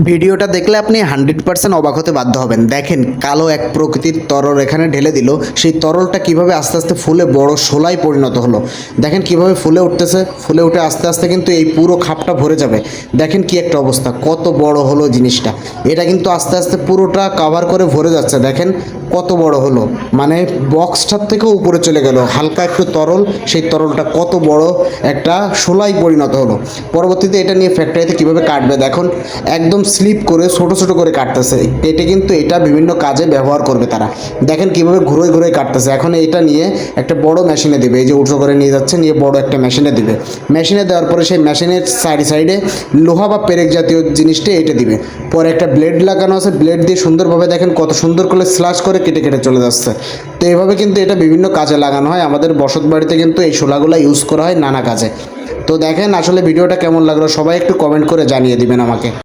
ভিডিওটা দেখলে আপনি 100% অবাক হতে বাধ্য হবেন। দেখেন কালো এক প্রকৃতির তরল এখানে ঢেলে দিল, সেই তরলটা কিভাবে আস্তে আস্তে ফুলে বড় শোলায় পরিণত হলো। দেখেন কিভাবে ফুলে উঠতেছে, ফুলে উঠে আস্তে আস্তে কিন্তু এই পুরো খাপটা ভরে যাবে। দেখেন কি একটা অবস্থা, কত বড় হলো জিনিসটা। এটা কিন্তু আস্তে আস্তে পুরোটা কভার করে ভরে যাচ্ছে। দেখেন কত বড় হলো, মানে বক্সটার থেকেও উপরে চলে গেল। হালকা একটু তরল, সেই তরলটা কত বড় একটা শোলায় পরিণত হলো। পরবর্তীতে এটা নিয়ে ফ্যাক্টরিতে কীভাবে কাটবে দেখুন, একদম স্লিপ করে ছোট ছোট করে কাটতেছে। কেটে কিন্তু এটা বিভিন্ন কাজে ব্যবহার করবে তারা। দেখেন কীভাবে ঘুরে ঘুরে কাটতেছে। এখন এটা নিয়ে একটা বড় মেশিনে দেবে, এই যে উঁচু করে নিয়ে যাচ্ছে, নিয়ে বড় একটা মেশিনে দিবে। মেশিনে দেওয়ার পরে সেই মেশিনের সাইডে সাইডে লোহা বা পেরেক জাতীয় জিনিসটা এঁটে দিবে। পরে একটা ব্লেড লাগানো আছে, ব্লেড দিয়ে সুন্দরভাবে দেখেন কত সুন্দর করে স্লাশ করে কেটে কেটে চলে যাচ্ছে। তো এইভাবে কিন্তু এটা বিভিন্ন কাজে লাগানো হয়। আমাদের বসত বাড়িতে কিন্তু এই শোলাগুলো ইউজ করা হয় নানা কাজে। তো দেখেন আসলে ভিডিওটা কেমন লাগলো সবাই একটু কমেন্ট করে জানিয়ে দিবেন আমাকে।